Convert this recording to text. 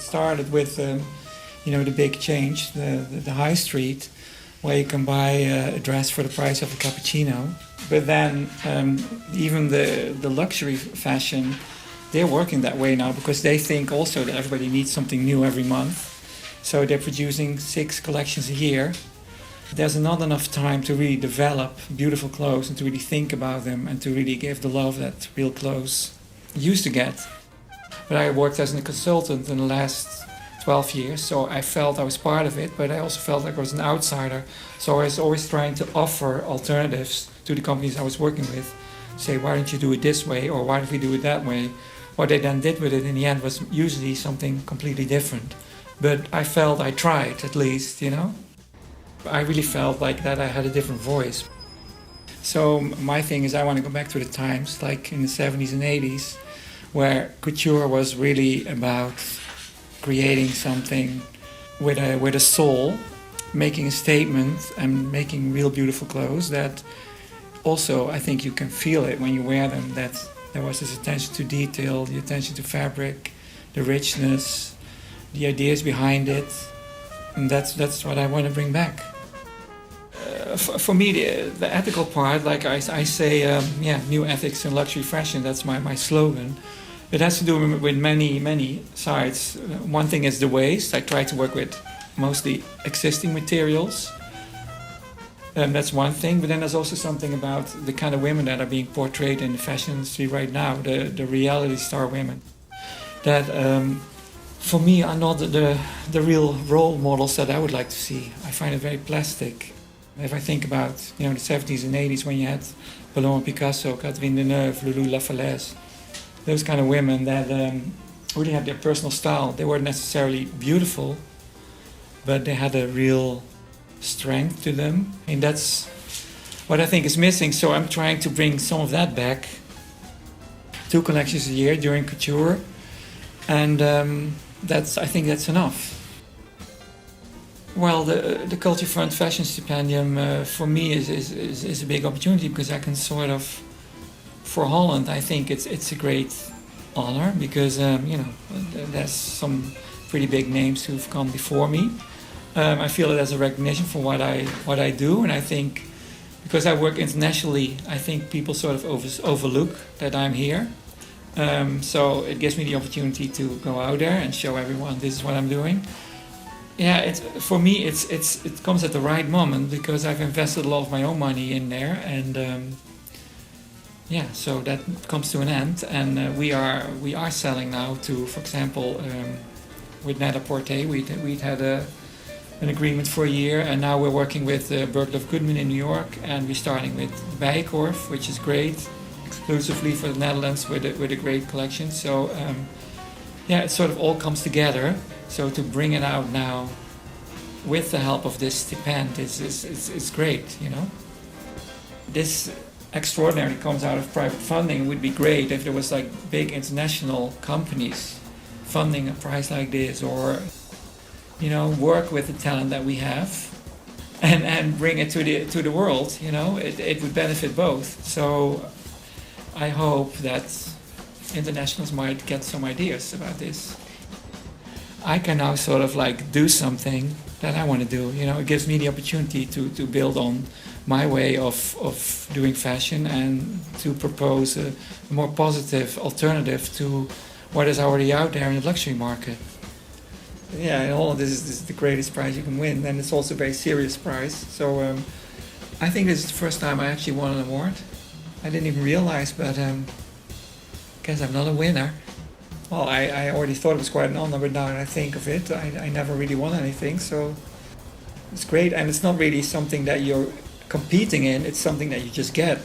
started with, the big change, the high street, where you can buy a dress for the price of a cappuccino. But then even the luxury fashion, they're working that way now because they think also that everybody needs something new every month. So they're producing 6 collections a year. There's not enough time to really develop beautiful clothes and to really think about them and to really give the love that real clothes used to get. But I worked as a consultant in the last 12 years, so I felt I was part of it, but I also felt like I was an outsider. So I was always trying to offer alternatives to the companies I was working with. Say, why don't you do it this way, or why don't we do it that way? What they then did with it in the end was usually something completely different. But I felt I tried, at least, I really felt like that I had a different voice. So my thing is I want to go back to the times, like in the 70s and 80s, where couture was really about creating something with a soul, making a statement and making real beautiful clothes that also I think you can feel it when you wear them, that there was this attention to detail, the attention to fabric, the richness, the ideas behind it, and that's what I want to bring back. For me, the ethical part, like I say, new ethics in luxury fashion, that's my slogan. It has to do with many sides. One thing is the waste. I try to work with mostly existing materials. That's one thing, but then there's also something about the kind of women that are being portrayed in the fashion industry right now, the reality star women, that for me are not the real role models that I would like to see. I find it very plastic. If I think about the 70s and 80s when you had Paloma Picasso, Catherine Deneuve, Loulou Lafalaise, those kind of women that really had their personal style. They weren't necessarily beautiful, but they had a real strength to them. And that's what I think is missing. So I'm trying to bring some of that back. 2 collections a year during couture. And I think that's enough. Well, the Cultuurfonds Fashion Stipendium for me is a big opportunity because I can sort of, for Holland, I think it's a great honor because there's some pretty big names who've come before me. I feel it as a recognition for what I do, and I think because I work internationally, I think people sort of overlook that I'm here. So it gives me the opportunity to go out there and show everyone this is what I'm doing. Yeah, for me it comes at the right moment because I've invested a lot of my own money in there, and so that comes to an end, and we are selling now to, for example, with Net-a-Porter, we'd had an agreement for a year, and now we're working with Bergdorf Goodman in New York, and we're starting with Bijenkorf, which is great, exclusively for the Netherlands with a great collection. So it sort of all comes together. So to bring it out now with the help of this stipend is great, This extraordinarily comes out of private funding. It would be great if there was like big international companies funding a prize like this, or work with the talent that we have and bring it to the world. It would benefit both. So I hope that internationals might get some ideas about this. I can now sort of like do something that I want to do. It gives me the opportunity to build on my way of doing fashion and to propose a more positive alternative to what is already out there in the luxury market. Yeah, in Holland, this is the greatest prize you can win, and it's also a very serious prize. So I think this is the first time I actually won an award. I didn't even realize, but I guess I'm not a winner. Well, I already thought it was quite an honor, but now that I think of it, I never really won anything, so it's great. And it's not really something that you're competing in, it's something that you just get.